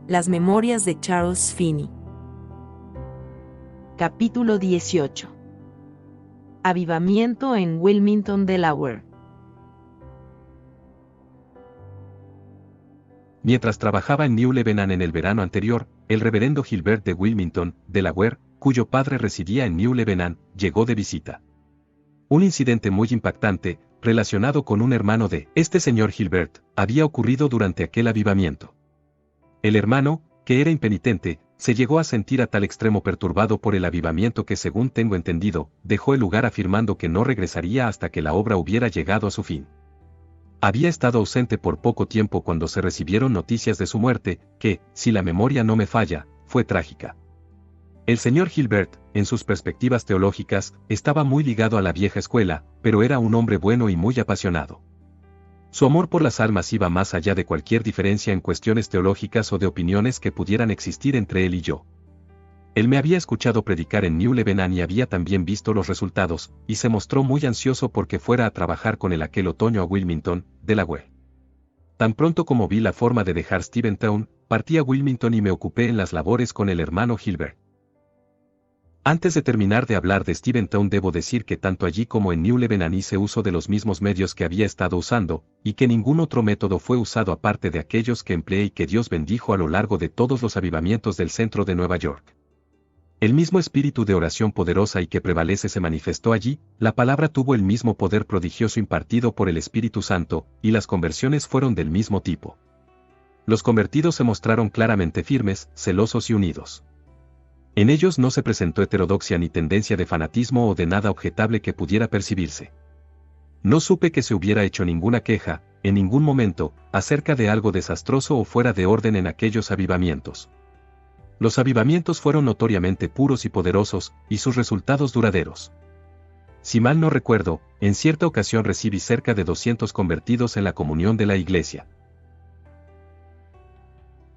Las memorias de Charles Finney. Capítulo 18. Avivamiento en Wilmington, Delaware. Mientras trabajaba en New Lebanon en el verano anterior, el reverendo Gilbert de Wilmington, Delaware, cuyo padre residía en New Lebanon, llegó de visita. Un incidente muy impactante, relacionado con un hermano de este señor Gilbert, había ocurrido durante aquel avivamiento. El hermano, que era impenitente, se llegó a sentir a tal extremo perturbado por el avivamiento que, según tengo entendido, dejó el lugar afirmando que no regresaría hasta que la obra hubiera llegado a su fin. Había estado ausente por poco tiempo cuando se recibieron noticias de su muerte, que, si la memoria no me falla, fue trágica. El señor Gilbert, en sus perspectivas teológicas, estaba muy ligado a la vieja escuela, pero era un hombre bueno y muy apasionado. Su amor por las almas iba más allá de cualquier diferencia en cuestiones teológicas o de opiniones que pudieran existir entre él y yo. Él me había escuchado predicar en New Lebanon y había también visto los resultados, y se mostró muy ansioso porque fuera a trabajar con él aquel otoño a Wilmington, Delaware. Tan pronto como vi la forma de dejar Steventown, partí a Wilmington y me ocupé en las labores con el hermano Gilbert. Antes de terminar de hablar de Steventown debo decir que tanto allí como en New Lebanon hice uso de los mismos medios que había estado usando, y que ningún otro método fue usado aparte de aquellos que empleé y que Dios bendijo a lo largo de todos los avivamientos del centro de Nueva York. El mismo espíritu de oración poderosa y que prevalece se manifestó allí, la palabra tuvo el mismo poder prodigioso impartido por el Espíritu Santo, y las conversiones fueron del mismo tipo. Los convertidos se mostraron claramente firmes, celosos y unidos. En ellos no se presentó heterodoxia ni tendencia de fanatismo o de nada objetable que pudiera percibirse. No supe que se hubiera hecho ninguna queja, en ningún momento, acerca de algo desastroso o fuera de orden en aquellos avivamientos. Los avivamientos fueron notoriamente puros y poderosos, y sus resultados duraderos. Si mal no recuerdo, en cierta ocasión recibí cerca de 200 convertidos en la comunión de la iglesia.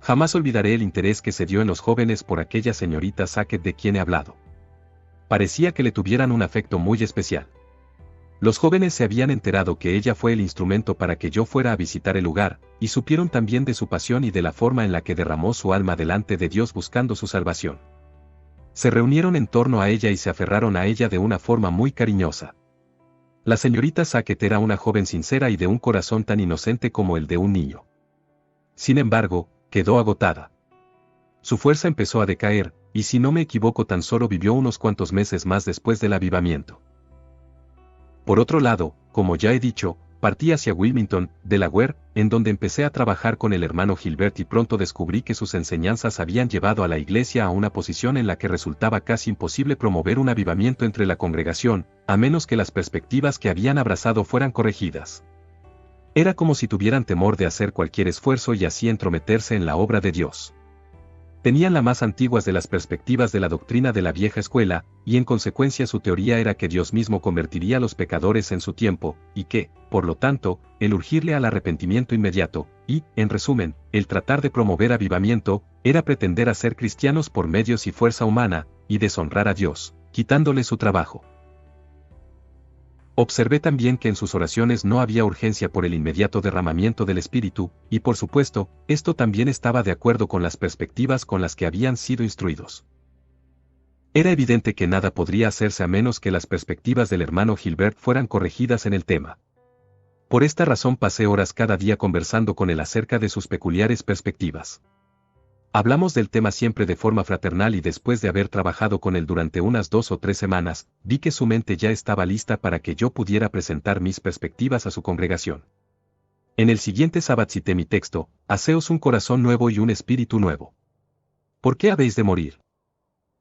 Jamás olvidaré el interés que se dio en los jóvenes por aquella señorita Sackett de quien he hablado. Parecía que le tuvieran un afecto muy especial. Los jóvenes se habían enterado que ella fue el instrumento para que yo fuera a visitar el lugar, y supieron también de su pasión y de la forma en la que derramó su alma delante de Dios buscando su salvación. Se reunieron en torno a ella y se aferraron a ella de una forma muy cariñosa. La señorita Sackett era una joven sincera y de un corazón tan inocente como el de un niño. Sin embargo, quedó agotada. Su fuerza empezó a decaer, y si no me equivoco tan solo vivió unos cuantos meses más después del avivamiento. Por otro lado, como ya he dicho, partí hacia Wilmington, Delaware, en donde empecé a trabajar con el hermano Gilbert y pronto descubrí que sus enseñanzas habían llevado a la iglesia a una posición en la que resultaba casi imposible promover un avivamiento entre la congregación, a menos que las perspectivas que habían abrazado fueran corregidas. Era como si tuvieran temor de hacer cualquier esfuerzo y así entrometerse en la obra de Dios. Tenían las más antiguas de las perspectivas de la doctrina de la vieja escuela, y en consecuencia su teoría era que Dios mismo convertiría a los pecadores en su tiempo, y que, por lo tanto, el urgirle al arrepentimiento inmediato, y, en resumen, el tratar de promover avivamiento, era pretender hacer cristianos por medios y fuerza humana, y deshonrar a Dios, quitándole su trabajo. Observé también que en sus oraciones no había urgencia por el inmediato derramamiento del Espíritu, y por supuesto, esto también estaba de acuerdo con las perspectivas con las que habían sido instruidos. Era evidente que nada podría hacerse a menos que las perspectivas del hermano Gilbert fueran corregidas en el tema. Por esta razón pasé horas cada día conversando con él acerca de sus peculiares perspectivas. Hablamos del tema siempre de forma fraternal y después de haber trabajado con él durante unas 2 o 3 semanas, vi que su mente ya estaba lista para que yo pudiera presentar mis perspectivas a su congregación. En el siguiente sábado cité mi texto: «Haceos un corazón nuevo y un espíritu nuevo. ¿Por qué habéis de morir?».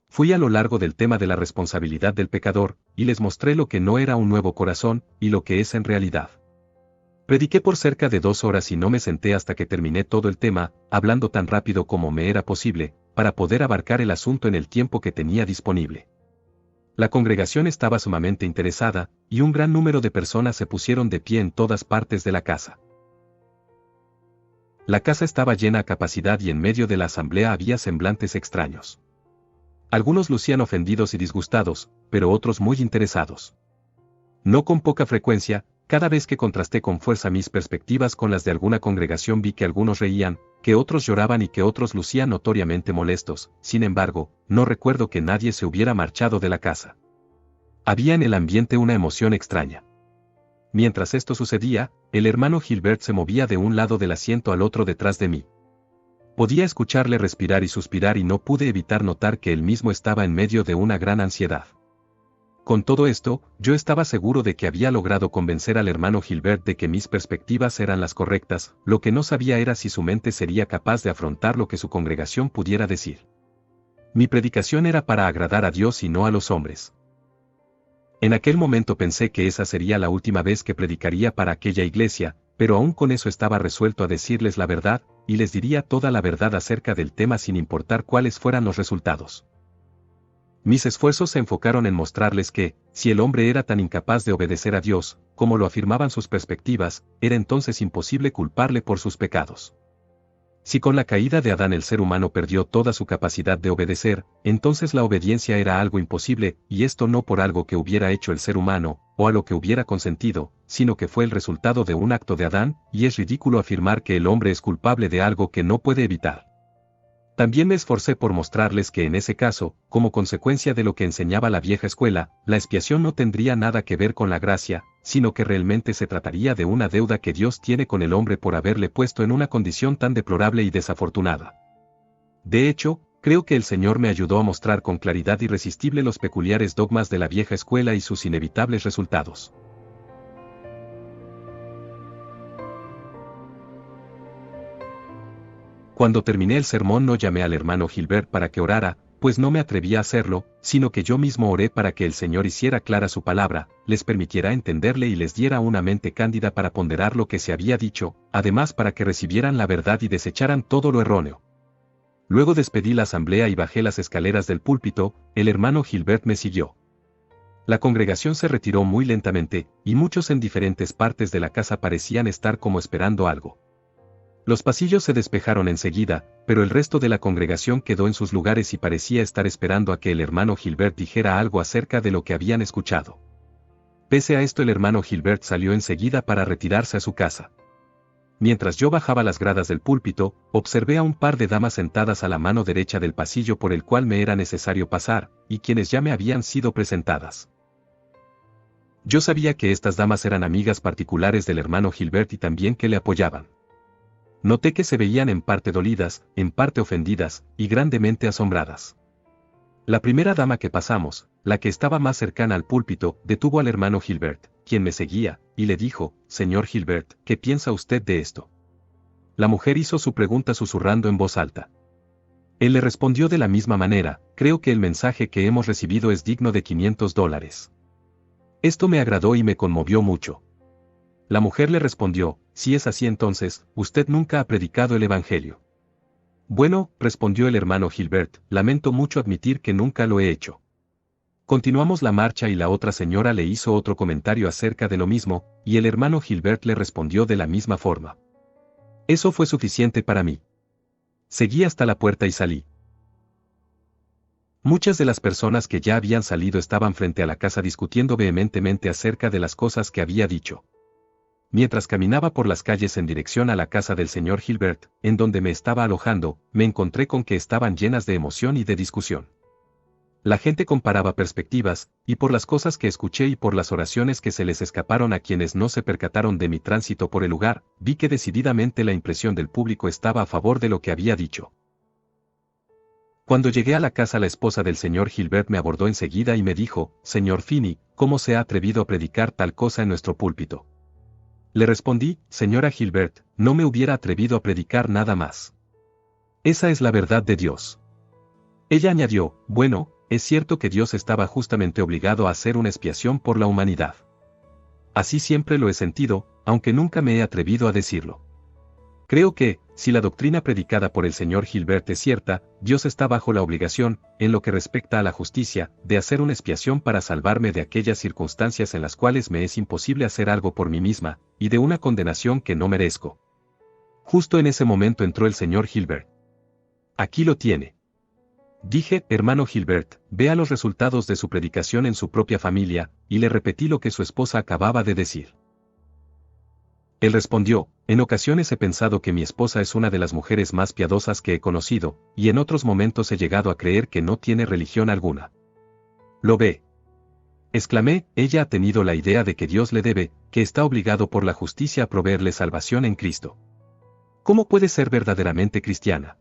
Fui a lo largo del tema de la responsabilidad del pecador, y les mostré lo que no era un nuevo corazón, y lo que es en realidad. Prediqué por cerca de 2 horas y no me senté hasta que terminé todo el tema, hablando tan rápido como me era posible, para poder abarcar el asunto en el tiempo que tenía disponible. La congregación estaba sumamente interesada, y un gran número de personas se pusieron de pie en todas partes de la casa. La casa estaba llena a capacidad y en medio de la asamblea había semblantes extraños. Algunos lucían ofendidos y disgustados, pero otros muy interesados. No con poca frecuencia, cada vez que contrasté con fuerza mis perspectivas con las de alguna congregación vi que algunos reían, que otros lloraban y que otros lucían notoriamente molestos. Sin embargo, no recuerdo que nadie se hubiera marchado de la casa. Había en el ambiente una emoción extraña. Mientras esto sucedía, el hermano Gilbert se movía de un lado del asiento al otro detrás de mí. Podía escucharle respirar y suspirar y no pude evitar notar que él mismo estaba en medio de una gran ansiedad. Con todo esto, yo estaba seguro de que había logrado convencer al hermano Gilbert de que mis perspectivas eran las correctas, lo que no sabía era si su mente sería capaz de afrontar lo que su congregación pudiera decir. Mi predicación era para agradar a Dios y no a los hombres. En aquel momento pensé que esa sería la última vez que predicaría para aquella iglesia, pero aún con eso estaba resuelto a decirles la verdad, y les diría toda la verdad acerca del tema sin importar cuáles fueran los resultados. Mis esfuerzos se enfocaron en mostrarles que, si el hombre era tan incapaz de obedecer a Dios, como lo afirmaban sus perspectivas, era entonces imposible culparle por sus pecados. Si con la caída de Adán el ser humano perdió toda su capacidad de obedecer, entonces la obediencia era algo imposible, y esto no por algo que hubiera hecho el ser humano, o a lo que hubiera consentido, sino que fue el resultado de un acto de Adán, y es ridículo afirmar que el hombre es culpable de algo que no puede evitar. También me esforcé por mostrarles que en ese caso, como consecuencia de lo que enseñaba la vieja escuela, la expiación no tendría nada que ver con la gracia, sino que realmente se trataría de una deuda que Dios tiene con el hombre por haberle puesto en una condición tan deplorable y desafortunada. De hecho, creo que el Señor me ayudó a mostrar con claridad irresistible los peculiares dogmas de la vieja escuela y sus inevitables resultados. Cuando terminé el sermón no llamé al hermano Gilbert para que orara, pues no me atrevía a hacerlo, sino que yo mismo oré para que el Señor hiciera clara su palabra, les permitiera entenderle y les diera una mente cándida para ponderar lo que se había dicho, además para que recibieran la verdad y desecharan todo lo erróneo. Luego despedí la asamblea y bajé las escaleras del púlpito, el hermano Gilbert me siguió. La congregación se retiró muy lentamente, y muchos en diferentes partes de la casa parecían estar como esperando algo. Los pasillos se despejaron enseguida, pero el resto de la congregación quedó en sus lugares y parecía estar esperando a que el hermano Gilbert dijera algo acerca de lo que habían escuchado. Pese a esto el hermano Gilbert salió enseguida para retirarse a su casa. Mientras yo bajaba las gradas del púlpito, observé a un par de damas sentadas a la mano derecha del pasillo por el cual me era necesario pasar, y quienes ya me habían sido presentadas. Yo sabía que estas damas eran amigas particulares del hermano Gilbert y también que le apoyaban. Noté que se veían en parte dolidas, en parte ofendidas, y grandemente asombradas. La primera dama que pasamos, la que estaba más cercana al púlpito, detuvo al hermano Gilbert, quien me seguía, y le dijo: «Señor Gilbert, ¿qué piensa usted de esto?». La mujer hizo su pregunta susurrando en voz alta. Él le respondió de la misma manera: «Creo que el mensaje que hemos recibido es digno de $500». Esto me agradó y me conmovió mucho. La mujer le respondió: «Si es así entonces, usted nunca ha predicado el Evangelio». «Bueno», respondió el hermano Gilbert, «lamento mucho admitir que nunca lo he hecho». Continuamos la marcha y la otra señora le hizo otro comentario acerca de lo mismo, y el hermano Gilbert le respondió de la misma forma. Eso fue suficiente para mí. Seguí hasta la puerta y salí. Muchas de las personas que ya habían salido estaban frente a la casa discutiendo vehementemente acerca de las cosas que había dicho. Mientras caminaba por las calles en dirección a la casa del señor Gilbert, en donde me estaba alojando, me encontré con que estaban llenas de emoción y de discusión. La gente comparaba perspectivas, y por las cosas que escuché y por las oraciones que se les escaparon a quienes no se percataron de mi tránsito por el lugar, vi que decididamente la impresión del público estaba a favor de lo que había dicho. Cuando llegué a la casa la esposa del señor Gilbert me abordó enseguida y me dijo: «Señor Finney, ¿cómo se ha atrevido a predicar tal cosa en nuestro púlpito?». Le respondí: «Señora Gilbert, no me hubiera atrevido a predicar nada más. Esa es la verdad de Dios». Ella añadió: «Bueno, es cierto que Dios estaba justamente obligado a hacer una expiación por la humanidad. Así siempre lo he sentido, aunque nunca me he atrevido a decirlo. Creo que, si la doctrina predicada por el señor Gilbert es cierta, Dios está bajo la obligación, en lo que respecta a la justicia, de hacer una expiación para salvarme de aquellas circunstancias en las cuales me es imposible hacer algo por mí misma, y de una condenación que no merezco». Justo en ese momento entró el señor Gilbert. «Aquí lo tiene». Dije: «Hermano Gilbert, vea los resultados de su predicación en su propia familia», y le repetí lo que su esposa acababa de decir. Él respondió, en ocasiones he pensado que mi esposa es una de las mujeres más piadosas que he conocido, y en otros momentos he llegado a creer que no tiene religión alguna. ¿Lo ve? Exclamé, ella ha tenido la idea de que Dios le debe, que está obligado por la justicia a proveerle salvación en Cristo. ¿Cómo puede ser verdaderamente cristiana?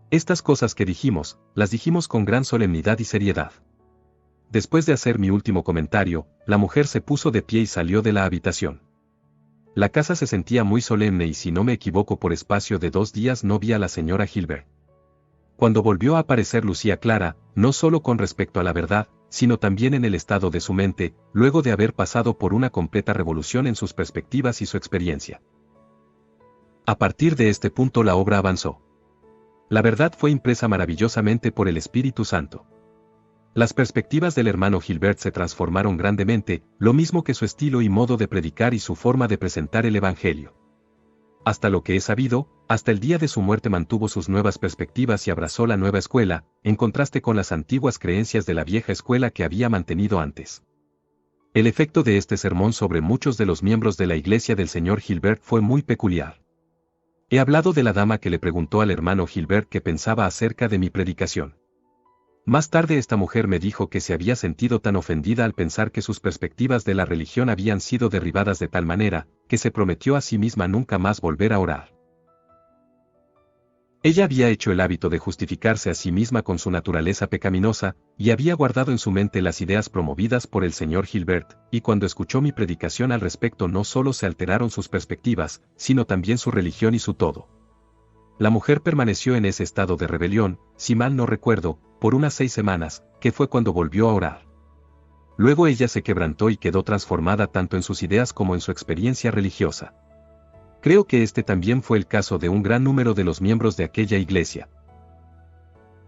Estas cosas que dijimos, las dijimos con gran solemnidad y seriedad. Después de hacer mi último comentario, la mujer se puso de pie y salió de la habitación. La casa se sentía muy solemne y si no me equivoco por espacio de 2 días no vi a la señora Gilbert. Cuando volvió a aparecer lucía clara, no solo con respecto a la verdad, sino también en el estado de su mente, luego de haber pasado por una completa revolución en sus perspectivas y su experiencia. A partir de este punto la obra avanzó. La verdad fue impresa maravillosamente por el Espíritu Santo. Las perspectivas del hermano Gilbert se transformaron grandemente, lo mismo que su estilo y modo de predicar y su forma de presentar el Evangelio. Hasta lo que he sabido, hasta el día de su muerte mantuvo sus nuevas perspectivas y abrazó la nueva escuela, en contraste con las antiguas creencias de la vieja escuela que había mantenido antes. El efecto de este sermón sobre muchos de los miembros de la Iglesia del Señor Gilbert fue muy peculiar. He hablado de la dama que le preguntó al hermano Gilbert qué pensaba acerca de mi predicación. Más tarde esta mujer me dijo que se había sentido tan ofendida al pensar que sus perspectivas de la religión habían sido derribadas de tal manera, que se prometió a sí misma nunca más volver a orar. Ella había hecho el hábito de justificarse a sí misma con su naturaleza pecaminosa, y había guardado en su mente las ideas promovidas por el señor Gilbert, y cuando escuchó mi predicación al respecto no solo se alteraron sus perspectivas, sino también su religión y su todo. La mujer permaneció en ese estado de rebelión, si mal no recuerdo, por unas 6 semanas, que fue cuando volvió a orar. Luego ella se quebrantó y quedó transformada tanto en sus ideas como en su experiencia religiosa. Creo que este también fue el caso de un gran número de los miembros de aquella iglesia.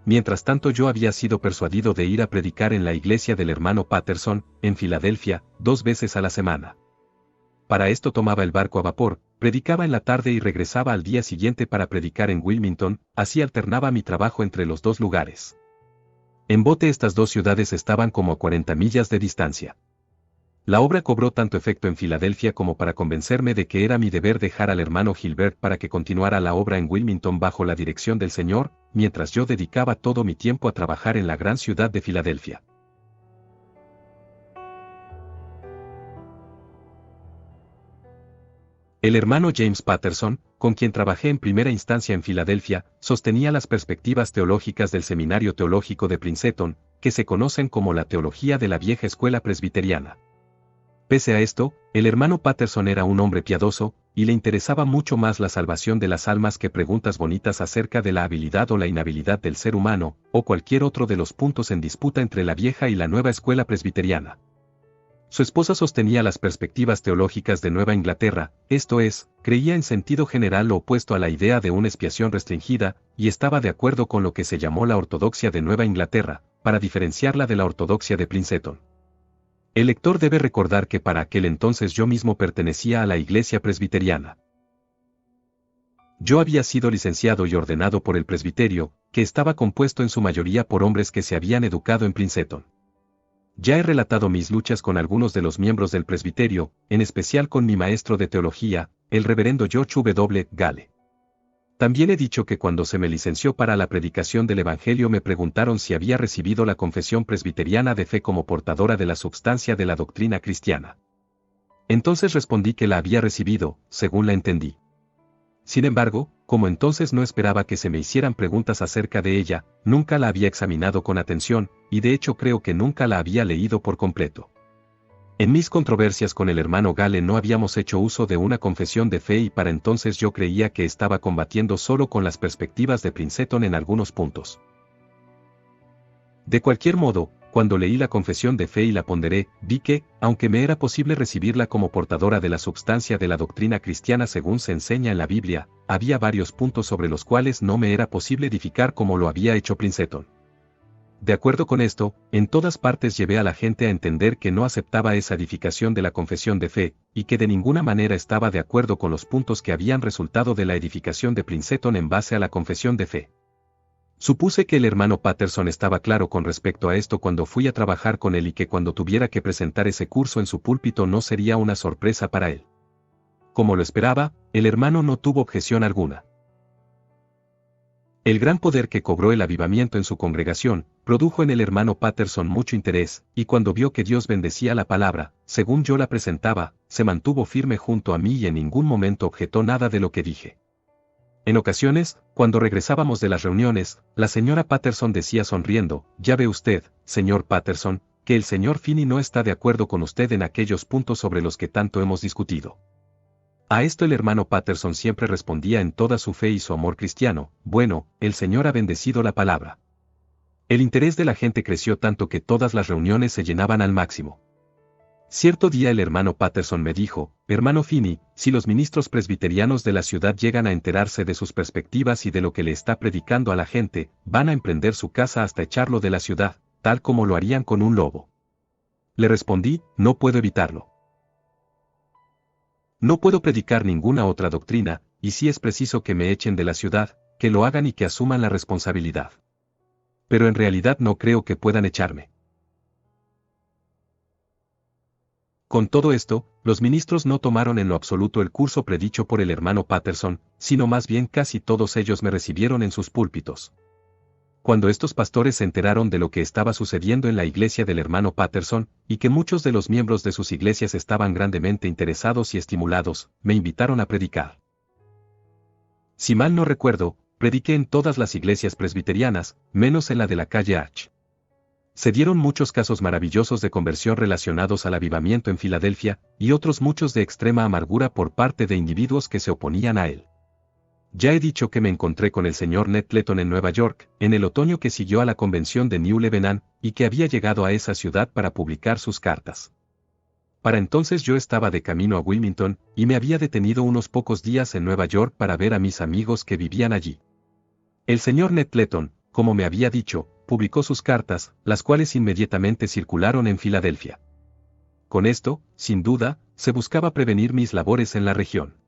Mientras tanto yo había sido persuadido de ir a predicar en la iglesia del hermano Patterson, en Filadelfia, 2 veces a la semana. Para esto tomaba el barco a vapor, predicaba en la tarde y regresaba al día siguiente para predicar en Wilmington, así alternaba mi trabajo entre los 2 lugares. En bote estas 2 ciudades estaban como a 40 millas de distancia. La obra cobró tanto efecto en Filadelfia como para convencerme de que era mi deber dejar al hermano Gilbert para que continuara la obra en Wilmington bajo la dirección del Señor, mientras yo dedicaba todo mi tiempo a trabajar en la gran ciudad de Filadelfia. El hermano James Patterson, con quien trabajé en primera instancia en Filadelfia, sostenía las perspectivas teológicas del Seminario Teológico de Princeton, que se conocen como la teología de la vieja escuela presbiteriana. Pese a esto, el hermano Patterson era un hombre piadoso, y le interesaba mucho más la salvación de las almas que preguntas bonitas acerca de la habilidad o la inhabilidad del ser humano, o cualquier otro de los puntos en disputa entre la vieja y la nueva escuela presbiteriana. Su esposa sostenía las perspectivas teológicas de Nueva Inglaterra, esto es, creía en sentido general lo opuesto a la idea de una expiación restringida, y estaba de acuerdo con lo que se llamó la ortodoxia de Nueva Inglaterra, para diferenciarla de la ortodoxia de Princeton. El lector debe recordar que para aquel entonces yo mismo pertenecía a la iglesia presbiteriana. Yo había sido licenciado y ordenado por el presbiterio, que estaba compuesto en su mayoría por hombres que se habían educado en Princeton. Ya he relatado mis luchas con algunos de los miembros del presbiterio, en especial con mi maestro de teología, el reverendo George W. Gale. También he dicho que cuando se me licenció para la predicación del Evangelio me preguntaron si había recibido la confesión presbiteriana de fe como portadora de la substancia de la doctrina cristiana. Entonces respondí que la había recibido, según la entendí. Sin embargo, como entonces no esperaba que se me hicieran preguntas acerca de ella, nunca la había examinado con atención, y de hecho creo que nunca la había leído por completo. En mis controversias con el hermano Gale no habíamos hecho uso de una confesión de fe y para entonces yo creía que estaba combatiendo solo con las perspectivas de Princeton en algunos puntos. De cualquier modo, cuando leí la confesión de fe y la ponderé, vi que, aunque me era posible recibirla como portadora de la substancia de la doctrina cristiana según se enseña en la Biblia, había varios puntos sobre los cuales no me era posible edificar como lo había hecho Princeton. De acuerdo con esto, en todas partes llevé a la gente a entender que no aceptaba esa edificación de la confesión de fe, y que de ninguna manera estaba de acuerdo con los puntos que habían resultado de la edificación de Princeton en base a la confesión de fe. Supuse que el hermano Patterson estaba claro con respecto a esto cuando fui a trabajar con él y que cuando tuviera que presentar ese curso en su púlpito no sería una sorpresa para él. como lo esperaba, el hermano no tuvo objeción alguna. El gran poder que cobró el avivamiento en su congregación, produjo en el hermano Patterson mucho interés, y cuando vio que Dios bendecía la palabra, según yo la presentaba, se mantuvo firme junto a mí y en ningún momento objetó nada de lo que dije. En ocasiones, cuando regresábamos de las reuniones, la señora Patterson decía sonriendo, «Ya ve usted, señor Patterson, que el señor Finney no está de acuerdo con usted en aquellos puntos sobre los que tanto hemos discutido». A esto el hermano Patterson siempre respondía en toda su fe y su amor cristiano, «Bueno, el Señor ha bendecido la palabra». El interés de la gente creció tanto que todas las reuniones se llenaban al máximo. Cierto día el hermano Patterson me dijo, «Hermano Finney, si los ministros presbiterianos de la ciudad llegan a enterarse de sus perspectivas y de lo que le está predicando a la gente, van a emprender su casa hasta echarlo de la ciudad, tal como lo harían con un lobo». Le respondí, «No puedo evitarlo. No puedo predicar ninguna otra doctrina, y si es preciso que me echen de la ciudad, que lo hagan y que asuman la responsabilidad. Pero en realidad no creo que puedan echarme». Con todo esto, los ministros no tomaron en lo absoluto el curso predicho por el hermano Patterson, sino más bien casi todos ellos me recibieron en sus púlpitos. Cuando estos pastores se enteraron de lo que estaba sucediendo en la iglesia del hermano Patterson, y que muchos de los miembros de sus iglesias estaban grandemente interesados y estimulados, me invitaron a predicar. Si mal no recuerdo, prediqué en todas las iglesias presbiterianas, menos en la de la calle Arch. Se dieron muchos casos maravillosos de conversión relacionados al avivamiento en Filadelfia, y otros muchos de extrema amargura por parte de individuos que se oponían a él. Ya he dicho que me encontré con el señor Nettleton en Nueva York, en el otoño que siguió a la convención de New Lebanon, y que había llegado a esa ciudad para publicar sus cartas. Para entonces yo estaba de camino a Wilmington, y me había detenido unos pocos días en Nueva York para ver a mis amigos que vivían allí. El señor Nettleton, como me había dicho, publicó sus cartas, las cuales inmediatamente circularon en Filadelfia. Con esto, sin duda, se buscaba prevenir mis labores en la región.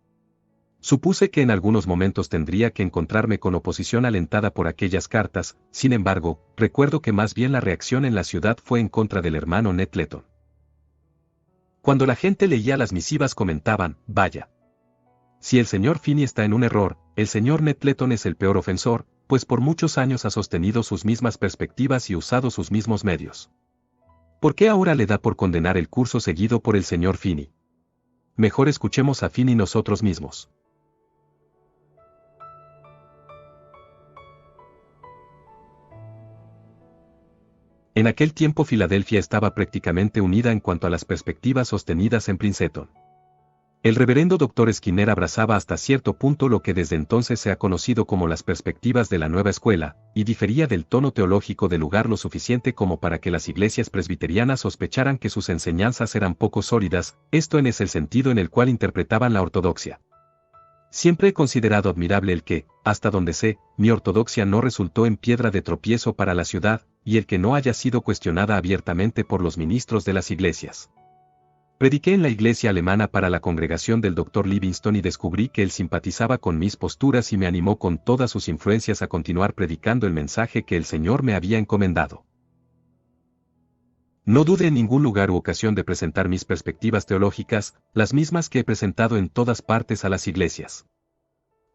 Supuse que en algunos momentos tendría que encontrarme con oposición alentada por aquellas cartas, sin embargo, recuerdo que más bien la reacción en la ciudad fue en contra del hermano Nettleton. Cuando la gente leía las misivas comentaban, «Vaya. Si el señor Finney está en un error, el señor Nettleton es el peor ofensor, pues por muchos años ha sostenido sus mismas perspectivas y usado sus mismos medios. ¿Por qué ahora le da por condenar el curso seguido por el señor Finney? Mejor escuchemos a Finney nosotros mismos». En aquel tiempo Filadelfia estaba prácticamente unida en cuanto a las perspectivas sostenidas en Princeton. El reverendo Dr. Skinner abrazaba hasta cierto punto lo que desde entonces se ha conocido como las perspectivas de la nueva escuela, y difería del tono teológico del lugar lo suficiente como para que las iglesias presbiterianas sospecharan que sus enseñanzas eran poco sólidas, esto es el sentido en el cual interpretaban la ortodoxia. Siempre he considerado admirable el que, hasta donde sé, mi ortodoxia no resultó en piedra de tropiezo para la ciudad, y el que no haya sido cuestionada abiertamente por los ministros de las iglesias. Prediqué en la iglesia alemana para la congregación del Dr. Livingston y descubrí que él simpatizaba con mis posturas y me animó con todas sus influencias a continuar predicando el mensaje que el Señor me había encomendado. No dude en ningún lugar u ocasión de presentar mis perspectivas teológicas, las mismas que he presentado en todas partes a las iglesias.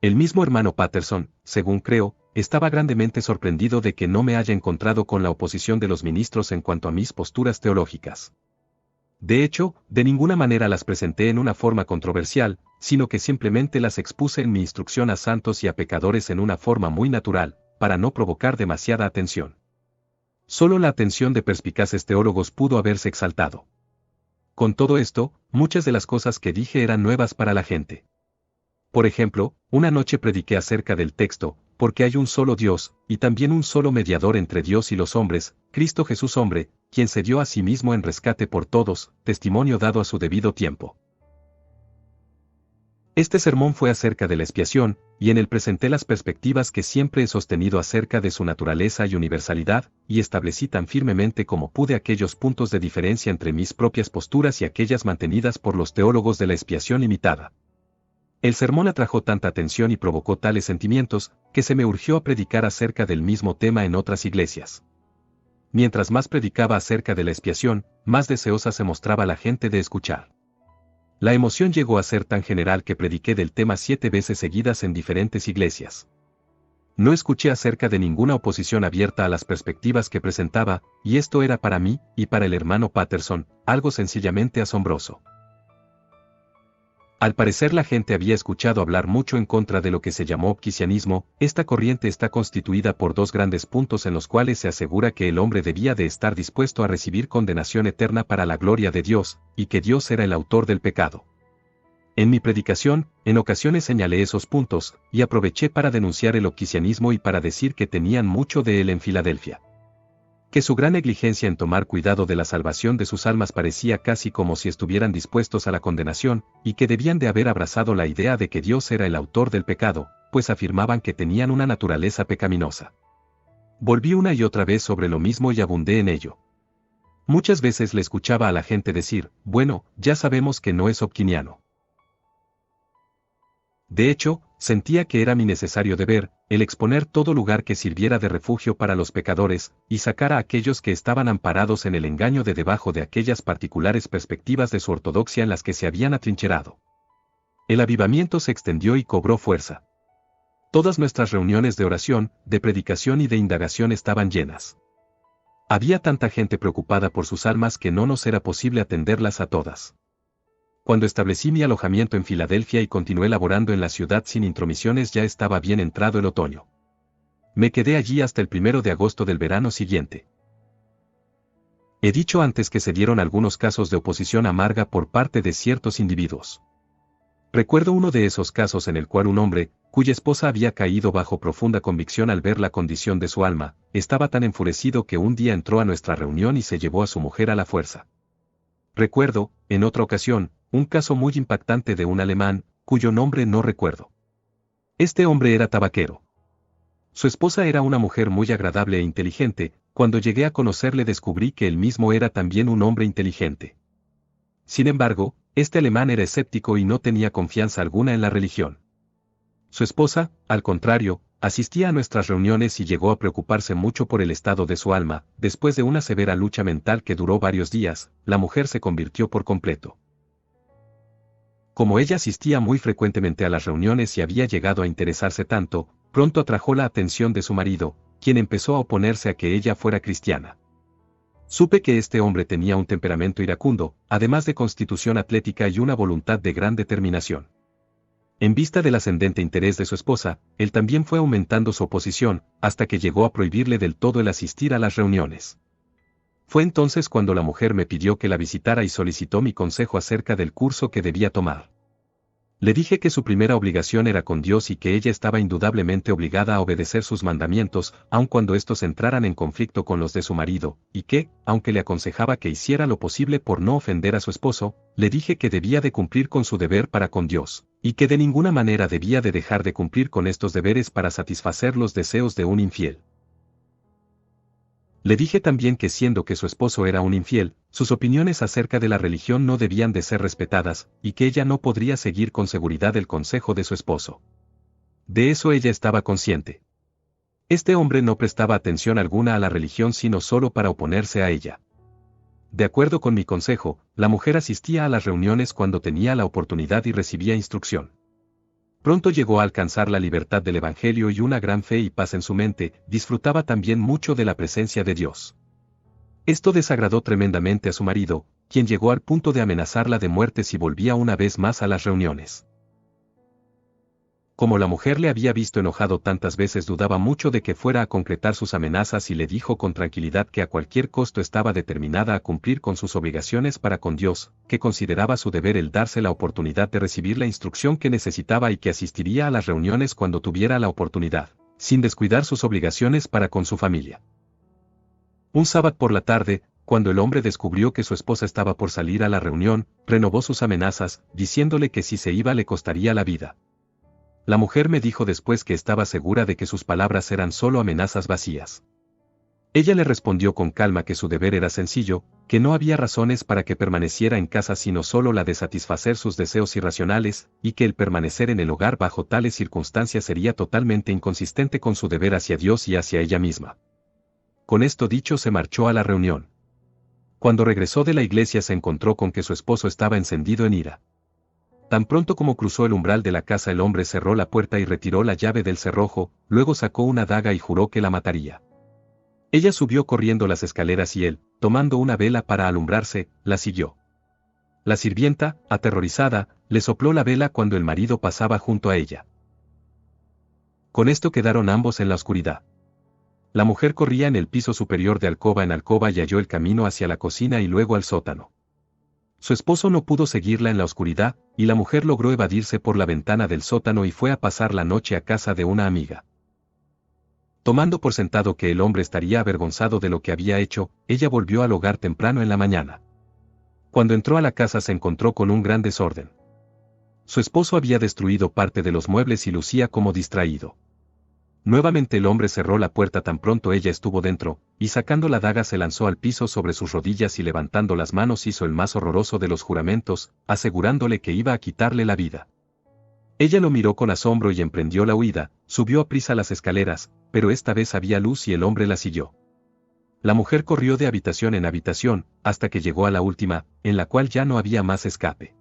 El mismo hermano Patterson, según creo, estaba grandemente sorprendido de que no me haya encontrado con la oposición de los ministros en cuanto a mis posturas teológicas. De hecho, de ninguna manera las presenté en una forma controversial, sino que simplemente las expuse en mi instrucción a santos y a pecadores en una forma muy natural, para no provocar demasiada atención. Solo la atención de perspicaces teólogos pudo haberse exaltado. Con todo esto, muchas de las cosas que dije eran nuevas para la gente. Por ejemplo, una noche prediqué acerca del texto, porque hay un solo Dios, y también un solo mediador entre Dios y los hombres, Cristo Jesús hombre, quien se dio a sí mismo en rescate por todos, testimonio dado a su debido tiempo. Este sermón fue acerca de la expiación, y en él presenté las perspectivas que siempre he sostenido acerca de su naturaleza y universalidad, y establecí tan firmemente como pude aquellos puntos de diferencia entre mis propias posturas y aquellas mantenidas por los teólogos de la expiación limitada. El sermón atrajo tanta atención y provocó tales sentimientos, que se me urgió a predicar acerca del mismo tema en otras iglesias. Mientras más predicaba acerca de la expiación, más deseosa se mostraba la gente de escuchar. La emoción llegó a ser tan general que prediqué del tema 7 veces seguidas en diferentes iglesias. No escuché acerca de ninguna oposición abierta a las perspectivas que presentaba, y esto era para mí, y para el hermano Patterson, algo sencillamente asombroso. Al parecer la gente había escuchado hablar mucho en contra de lo que se llamó obquisianismo. Esta corriente está constituida por dos grandes puntos en los cuales se asegura que el hombre debía de estar dispuesto a recibir condenación eterna para la gloria de Dios, y que Dios era el autor del pecado. En mi predicación, en ocasiones señalé esos puntos, y aproveché para denunciar el obquisianismo y para decir que tenían mucho de él en Filadelfia. Que su gran negligencia en tomar cuidado de la salvación de sus almas parecía casi como si estuvieran dispuestos a la condenación, y que debían de haber abrazado la idea de que Dios era el autor del pecado, pues afirmaban que tenían una naturaleza pecaminosa. Volví una y otra vez sobre lo mismo y abundé en ello. Muchas veces le escuchaba a la gente decir, bueno, ya sabemos que no es obquiniano. De hecho, sentía que era mi necesario deber, el exponer todo lugar que sirviera de refugio para los pecadores, y sacar a aquellos que estaban amparados en el engaño de debajo de aquellas particulares perspectivas de su ortodoxia en las que se habían atrincherado. El avivamiento se extendió y cobró fuerza. Todas nuestras reuniones de oración, de predicación y de indagación estaban llenas. Había tanta gente preocupada por sus almas que no nos era posible atenderlas a todas. Cuando establecí mi alojamiento en Filadelfia y continué laborando en la ciudad sin intromisiones, ya estaba bien entrado el otoño. Me quedé allí hasta el 1 de agosto del verano siguiente. He dicho antes que se dieron algunos casos de oposición amarga por parte de ciertos individuos. Recuerdo uno de esos casos en el cual un hombre, cuya esposa había caído bajo profunda convicción al ver la condición de su alma, estaba tan enfurecido que un día entró a nuestra reunión y se llevó a su mujer a la fuerza. Recuerdo, en otra ocasión, un caso muy impactante de un alemán, cuyo nombre no recuerdo. Este hombre era tabaquero. Su esposa era una mujer muy agradable e inteligente. Cuando llegué a conocerle descubrí que él mismo era también un hombre inteligente. Sin embargo, este alemán era escéptico y no tenía confianza alguna en la religión. Su esposa, al contrario, asistía a nuestras reuniones y llegó a preocuparse mucho por el estado de su alma. Después de una severa lucha mental que duró varios días, la mujer se convirtió por completo. Como ella asistía muy frecuentemente a las reuniones y había llegado a interesarse tanto, pronto atrajo la atención de su marido, quien empezó a oponerse a que ella fuera cristiana. Supe que este hombre tenía un temperamento iracundo, además de constitución atlética y una voluntad de gran determinación. En vista del ascendente interés de su esposa, él también fue aumentando su oposición, hasta que llegó a prohibirle del todo el asistir a las reuniones. Fue entonces cuando la mujer me pidió que la visitara y solicitó mi consejo acerca del curso que debía tomar. Le dije que su primera obligación era con Dios y que ella estaba indudablemente obligada a obedecer sus mandamientos, aun cuando estos entraran en conflicto con los de su marido, y que, aunque le aconsejaba que hiciera lo posible por no ofender a su esposo, le dije que debía de cumplir con su deber para con Dios, y que de ninguna manera debía de dejar de cumplir con estos deberes para satisfacer los deseos de un infiel. Le dije también que siendo que su esposo era un infiel, sus opiniones acerca de la religión no debían de ser respetadas, y que ella no podría seguir con seguridad el consejo de su esposo. De eso ella estaba consciente. Este hombre no prestaba atención alguna a la religión sino solo para oponerse a ella. De acuerdo con mi consejo, la mujer asistía a las reuniones cuando tenía la oportunidad y recibía instrucción. Pronto llegó a alcanzar la libertad del Evangelio y una gran fe y paz en su mente. Disfrutaba también mucho de la presencia de Dios. Esto desagradó tremendamente a su marido, quien llegó al punto de amenazarla de muerte si volvía una vez más a las reuniones. Como la mujer le había visto enojado tantas veces, dudaba mucho de que fuera a concretar sus amenazas y le dijo con tranquilidad que a cualquier costo estaba determinada a cumplir con sus obligaciones para con Dios, que consideraba su deber el darse la oportunidad de recibir la instrucción que necesitaba y que asistiría a las reuniones cuando tuviera la oportunidad, sin descuidar sus obligaciones para con su familia. Un sábado por la tarde, cuando el hombre descubrió que su esposa estaba por salir a la reunión, renovó sus amenazas, diciéndole que si se iba le costaría la vida. La mujer me dijo después que estaba segura de que sus palabras eran solo amenazas vacías. Ella le respondió con calma que su deber era sencillo, que no había razones para que permaneciera en casa sino solo la de satisfacer sus deseos irracionales, y que el permanecer en el hogar bajo tales circunstancias sería totalmente inconsistente con su deber hacia Dios y hacia ella misma. Con esto dicho se marchó a la reunión. Cuando regresó de la iglesia se encontró con que su esposo estaba encendido en ira. Tan pronto como cruzó el umbral de la casa el hombre cerró la puerta y retiró la llave del cerrojo, luego sacó una daga y juró que la mataría. Ella subió corriendo las escaleras y él, tomando una vela para alumbrarse, la siguió. La sirvienta, aterrorizada, le sopló la vela cuando el marido pasaba junto a ella. Con esto quedaron ambos en la oscuridad. La mujer corría en el piso superior de alcoba en alcoba y halló el camino hacia la cocina y luego al sótano. Su esposo no pudo seguirla en la oscuridad, y la mujer logró evadirse por la ventana del sótano y fue a pasar la noche a casa de una amiga. Tomando por sentado que el hombre estaría avergonzado de lo que había hecho, ella volvió al hogar temprano en la mañana. Cuando entró a la casa se encontró con un gran desorden. Su esposo había destruido parte de los muebles y lucía como distraído. Nuevamente el hombre cerró la puerta tan pronto ella estuvo dentro, y sacando la daga se lanzó al piso sobre sus rodillas y levantando las manos hizo el más horroroso de los juramentos, asegurándole que iba a quitarle la vida. Ella lo miró con asombro y emprendió la huida, subió a prisa las escaleras, pero esta vez había luz y el hombre la siguió. La mujer corrió de habitación en habitación, hasta que llegó a la última, en la cual ya no había más escape.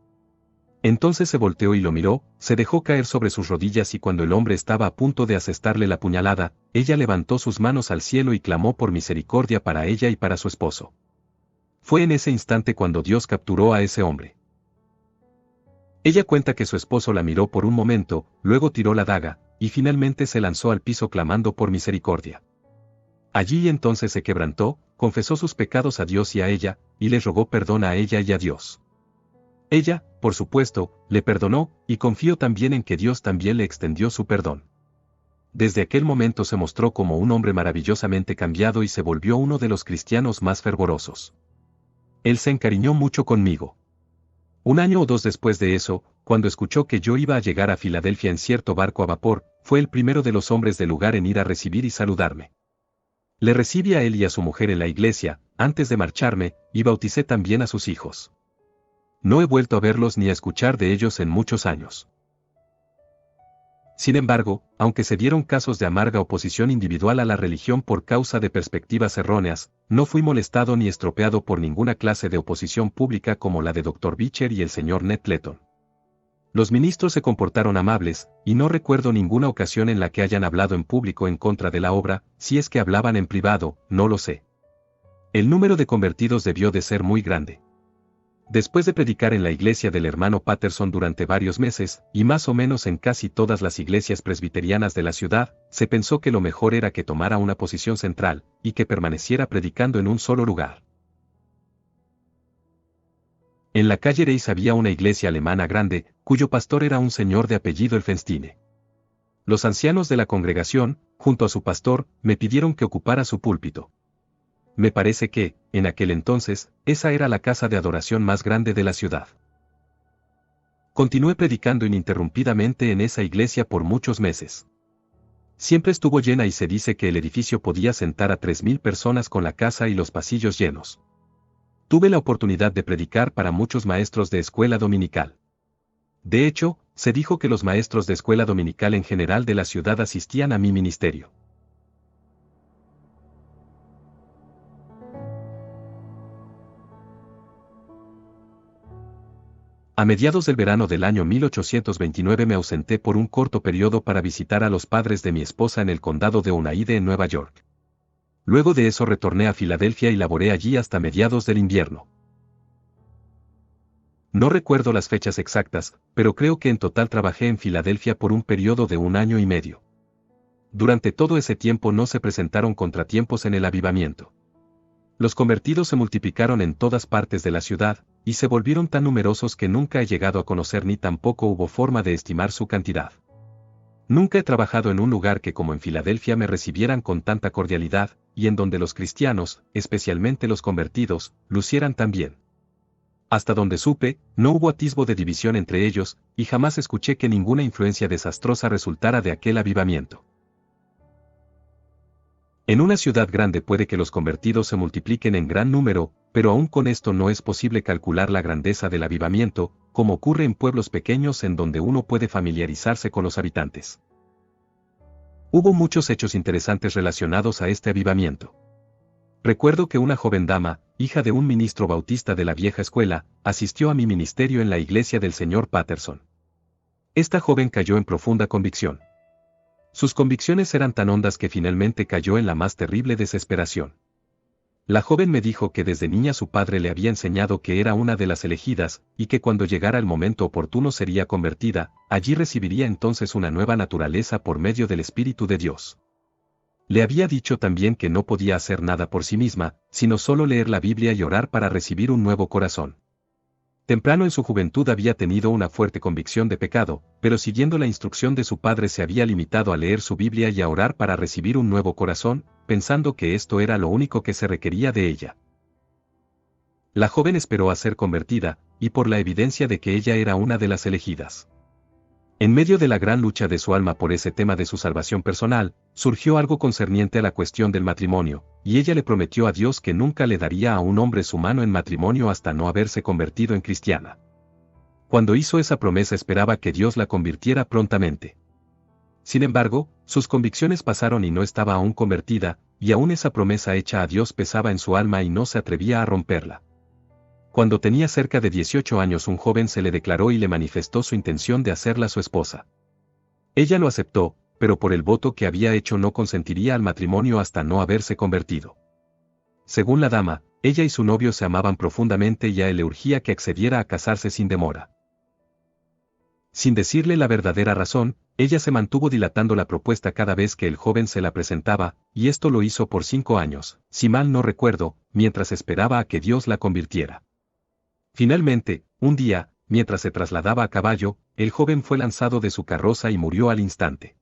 Entonces se volteó y lo miró, se dejó caer sobre sus rodillas y cuando el hombre estaba a punto de asestarle la puñalada, ella levantó sus manos al cielo y clamó por misericordia para ella y para su esposo. Fue en ese instante cuando Dios capturó a ese hombre. Ella cuenta que su esposo la miró por un momento, luego tiró la daga, y finalmente se lanzó al piso clamando por misericordia. Allí entonces se quebrantó, confesó sus pecados a Dios y a ella, y le rogó perdón a ella y a Dios. Ella, por supuesto, le perdonó, y confió también en que Dios también le extendió su perdón. Desde aquel momento se mostró como un hombre maravillosamente cambiado y se volvió uno de los cristianos más fervorosos. Él se encariñó mucho conmigo. Un año o dos después de eso, cuando escuchó que yo iba a llegar a Filadelfia en cierto barco a vapor, fue el primero de los hombres del lugar en ir a recibir y saludarme. Le recibí a él y a su mujer en la iglesia, antes de marcharme, y bauticé también a sus hijos. No he vuelto a verlos ni a escuchar de ellos en muchos años. Sin embargo, aunque se dieron casos de amarga oposición individual a la religión por causa de perspectivas erróneas, no fui molestado ni estropeado por ninguna clase de oposición pública como la de Dr. Beecher y el Sr. Ned Clayton. Los ministros se comportaron amables, y no recuerdo ninguna ocasión en la que hayan hablado en público en contra de la obra, si es que hablaban en privado, no lo sé. El número de convertidos debió de ser muy grande. Después de predicar en la iglesia del hermano Patterson durante varios meses, y más o menos en casi todas las iglesias presbiterianas de la ciudad, se pensó que lo mejor era que tomara una posición central, y que permaneciera predicando en un solo lugar. En la calle Reis había una iglesia alemana grande, cuyo pastor era un señor de apellido Elfenstein. Los ancianos de la congregación, junto a su pastor, me pidieron que ocupara su púlpito. Me parece que, en aquel entonces, esa era la casa de adoración más grande de la ciudad. Continué predicando ininterrumpidamente en esa iglesia por muchos meses. Siempre estuvo llena y se dice que el edificio podía sentar a 3,000 personas con la casa y los pasillos llenos. Tuve la oportunidad de predicar para muchos maestros de escuela dominical. De hecho, se dijo que los maestros de escuela dominical en general de la ciudad asistían a mi ministerio. A mediados del verano del año 1829 me ausenté por un corto periodo para visitar a los padres de mi esposa en el condado de Oneida en Nueva York. Luego de eso retorné a Filadelfia y laboré allí hasta mediados del invierno. No recuerdo las fechas exactas, pero creo que en total trabajé en Filadelfia por un periodo de 1 año y medio. Durante todo ese tiempo no se presentaron contratiempos en el avivamiento. Los convertidos se multiplicaron en todas partes de la ciudad, y se volvieron tan numerosos que nunca he llegado a conocer ni tampoco hubo forma de estimar su cantidad. Nunca he trabajado en un lugar que como en Filadelfia me recibieran con tanta cordialidad, y en donde los cristianos, especialmente los convertidos, lucieran tan bien. Hasta donde supe, no hubo atisbo de división entre ellos, y jamás escuché que ninguna influencia desastrosa resultara de aquel avivamiento. En una ciudad grande puede que los convertidos se multipliquen en gran número, pero aún con esto no es posible calcular la grandeza del avivamiento, como ocurre en pueblos pequeños en donde uno puede familiarizarse con los habitantes. Hubo muchos hechos interesantes relacionados a este avivamiento. Recuerdo que una joven dama, hija de un ministro bautista de la vieja escuela, asistió a mi ministerio en la iglesia del Sr. Patterson. Esta joven cayó en profunda convicción. Sus convicciones eran tan hondas que finalmente cayó en la más terrible desesperación. La joven me dijo que desde niña su padre le había enseñado que era una de las elegidas, y que cuando llegara el momento oportuno sería convertida, allí recibiría entonces una nueva naturaleza por medio del Espíritu de Dios. Le había dicho también que no podía hacer nada por sí misma, sino solo leer la Biblia y orar para recibir un nuevo corazón. Temprano en su juventud había tenido una fuerte convicción de pecado, pero siguiendo la instrucción de su padre se había limitado a leer su Biblia y a orar para recibir un nuevo corazón, pensando que esto era lo único que se requería de ella. La joven esperó a ser convertida, y por la evidencia de que ella era una de las elegidas. En medio de la gran lucha de su alma por ese tema de su salvación personal, surgió algo concerniente a la cuestión del matrimonio, y ella le prometió a Dios que nunca le daría a un hombre su mano en matrimonio hasta no haberse convertido en cristiana. Cuando hizo esa promesa esperaba que Dios la convirtiera prontamente. Sin embargo, sus convicciones pasaron y no estaba aún convertida, y aún esa promesa hecha a Dios pesaba en su alma y no se atrevía a romperla. Cuando tenía cerca de 18 años un joven se le declaró y le manifestó su intención de hacerla su esposa. Ella lo aceptó, pero por el voto que había hecho no consentiría al matrimonio hasta no haberse convertido. Según la dama, ella y su novio se amaban profundamente y a él le urgía que accediera a casarse sin demora. Sin decirle la verdadera razón, ella se mantuvo dilatando la propuesta cada vez que el joven se la presentaba, y esto lo hizo por 5 años, si mal no recuerdo, mientras esperaba a que Dios la convirtiera. Finalmente, un día, mientras se trasladaba a caballo, el joven fue lanzado de su carroza y murió al instante.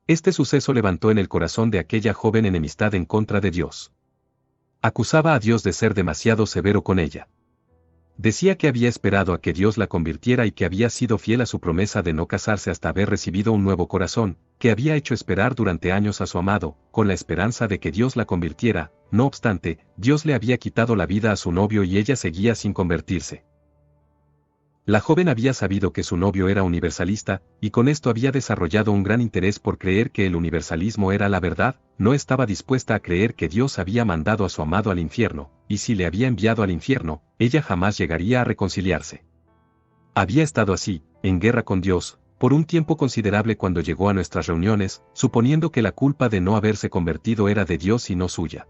Este suceso levantó en el corazón de aquella joven enemistad en contra de Dios. Acusaba a Dios de ser demasiado severo con ella. Decía que había esperado a que Dios la convirtiera y que había sido fiel a su promesa de no casarse hasta haber recibido un nuevo corazón, que había hecho esperar durante años a su amado, con la esperanza de que Dios la convirtiera. No obstante, Dios le había quitado la vida a su novio y ella seguía sin convertirse. La joven había sabido que su novio era universalista, y con esto había desarrollado un gran interés por creer que el universalismo era la verdad. No estaba dispuesta a creer que Dios había mandado a su amado al infierno, y si le había enviado al infierno, ella jamás llegaría a reconciliarse. Había estado así, en guerra con Dios, por un tiempo considerable cuando llegó a nuestras reuniones, suponiendo que la culpa de no haberse convertido era de Dios y no suya.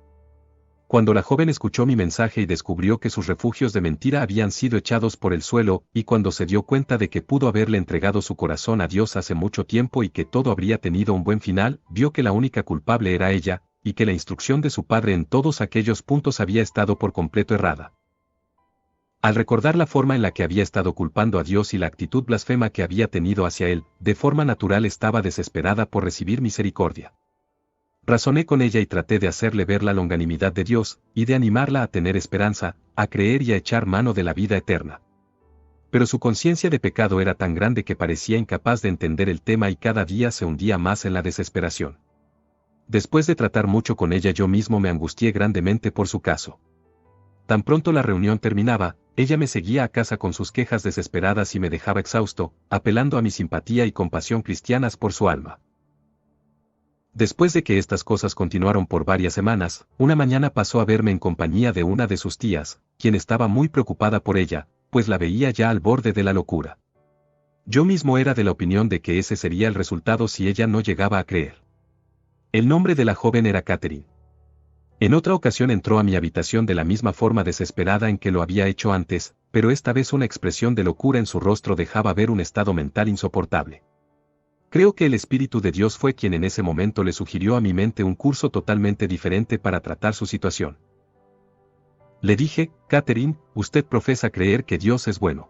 Cuando la joven escuchó mi mensaje y descubrió que sus refugios de mentira habían sido echados por el suelo, y cuando se dio cuenta de que pudo haberle entregado su corazón a Dios hace mucho tiempo y que todo habría tenido un buen final, vio que la única culpable era ella, y que la instrucción de su padre en todos aquellos puntos había estado por completo errada. Al recordar la forma en la que había estado culpando a Dios y la actitud blasfema que había tenido hacia él, de forma natural estaba desesperada por recibir misericordia. Razoné con ella y traté de hacerle ver la longanimidad de Dios, y de animarla a tener esperanza, a creer y a echar mano de la vida eterna. Pero su conciencia de pecado era tan grande que parecía incapaz de entender el tema y cada día se hundía más en la desesperación. Después de tratar mucho con ella yo mismo me angustié grandemente por su caso. Tan pronto la reunión terminaba, ella me seguía a casa con sus quejas desesperadas y me dejaba exhausto, apelando a mi simpatía y compasión cristianas por su alma. Después de que estas cosas continuaron por varias semanas, una mañana pasó a verme en compañía de una de sus tías, quien estaba muy preocupada por ella, pues la veía ya al borde de la locura. Yo mismo era de la opinión de que ese sería el resultado si ella no llegaba a creer. El nombre de la joven era Catherine. En otra ocasión entró a mi habitación de la misma forma desesperada en que lo había hecho antes, pero esta vez una expresión de locura en su rostro dejaba ver un estado mental insoportable. Creo que el Espíritu de Dios fue quien en ese momento le sugirió a mi mente un curso totalmente diferente para tratar su situación. Le dije, Catherine, usted profesa creer que Dios es bueno.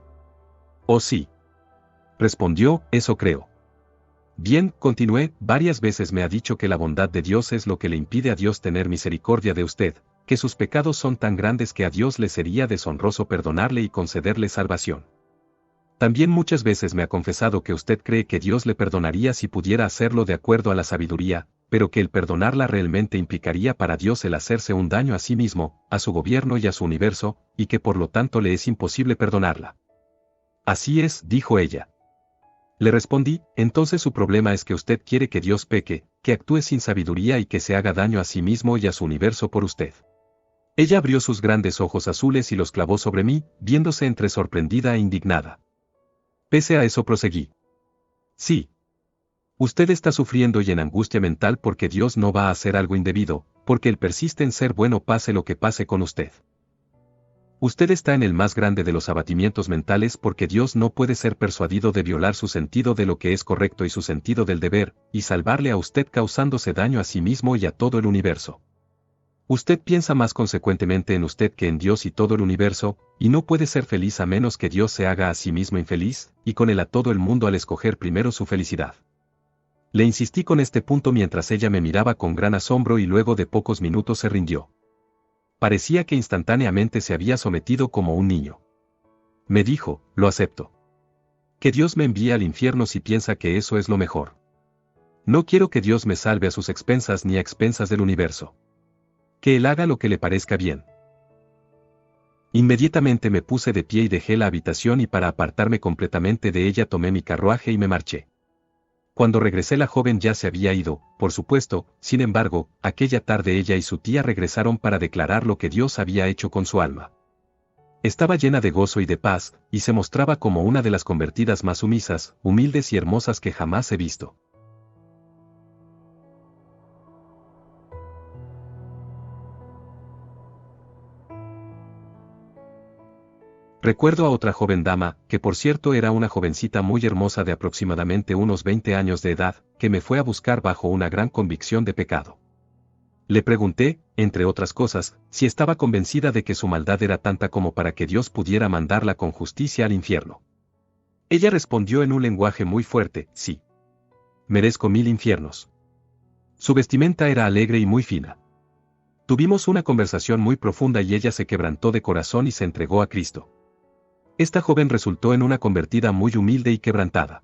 Oh sí. Respondió, eso creo. Bien, continué, varias veces me ha dicho que la bondad de Dios es lo que le impide a Dios tener misericordia de usted, que sus pecados son tan grandes que a Dios le sería deshonroso perdonarle y concederle salvación. También muchas veces me ha confesado que usted cree que Dios le perdonaría si pudiera hacerlo de acuerdo a la sabiduría, pero que el perdonarla realmente implicaría para Dios el hacerse un daño a sí mismo, a su gobierno y a su universo, y que por lo tanto le es imposible perdonarla. Así es, dijo ella. Le respondí, entonces su problema es que usted quiere que Dios peque, que actúe sin sabiduría y que se haga daño a sí mismo y a su universo por usted. Ella abrió sus grandes ojos azules y los clavó sobre mí, viéndose entre sorprendida e indignada. Pese a eso proseguí. Sí. Usted está sufriendo y en angustia mental porque Dios no va a hacer algo indebido, porque Él persiste en ser bueno pase lo que pase con usted. Usted está en el más grande de los abatimientos mentales porque Dios no puede ser persuadido de violar su sentido de lo que es correcto y su sentido del deber, y salvarle a usted causándose daño a sí mismo y a todo el universo. Usted piensa más consecuentemente en usted que en Dios y todo el universo, y no puede ser feliz a menos que Dios se haga a sí mismo infeliz, y con él a todo el mundo al escoger primero su felicidad. Le insistí con este punto mientras ella me miraba con gran asombro y luego de pocos minutos se rindió. Parecía que instantáneamente se había sometido como un niño. Me dijo, lo acepto. Que Dios me envíe al infierno si piensa que eso es lo mejor. No quiero que Dios me salve a sus expensas ni a expensas del universo. Que Él haga lo que le parezca bien. Inmediatamente me puse de pie y dejé la habitación y para apartarme completamente de ella tomé mi carruaje y me marché. Cuando regresé la joven ya se había ido, por supuesto, sin embargo, aquella tarde ella y su tía regresaron para declarar lo que Dios había hecho con su alma. Estaba llena de gozo y de paz, y se mostraba como una de las convertidas más sumisas, humildes y hermosas que jamás he visto. Recuerdo a otra joven dama, que por cierto era una jovencita muy hermosa de aproximadamente unos 20 años de edad, que me fue a buscar bajo una gran convicción de pecado. Le pregunté, entre otras cosas, si estaba convencida de que su maldad era tanta como para que Dios pudiera mandarla con justicia al infierno. Ella respondió en un lenguaje muy fuerte, sí. Merezco 1000 infiernos. Su vestimenta era alegre y muy fina. Tuvimos una conversación muy profunda y ella se quebrantó de corazón y se entregó a Cristo. Esta joven resultó en una convertida muy humilde y quebrantada.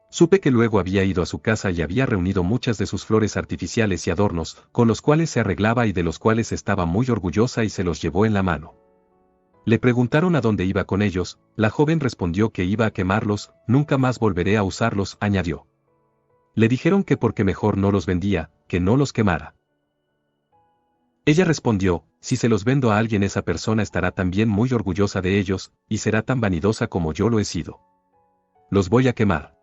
Supe que luego había ido a su casa y había reunido muchas de sus flores artificiales y adornos, con los cuales se arreglaba y de los cuales estaba muy orgullosa y se los llevó en la mano. Le preguntaron a dónde iba con ellos, la joven respondió que iba a quemarlos, nunca más volveré a usarlos, añadió. Le dijeron que porque mejor no los vendía, que no los quemara. Ella respondió, si se los vendo a alguien esa persona estará también muy orgullosa de ellos, y será tan vanidosa como yo lo he sido. Los voy a quemar.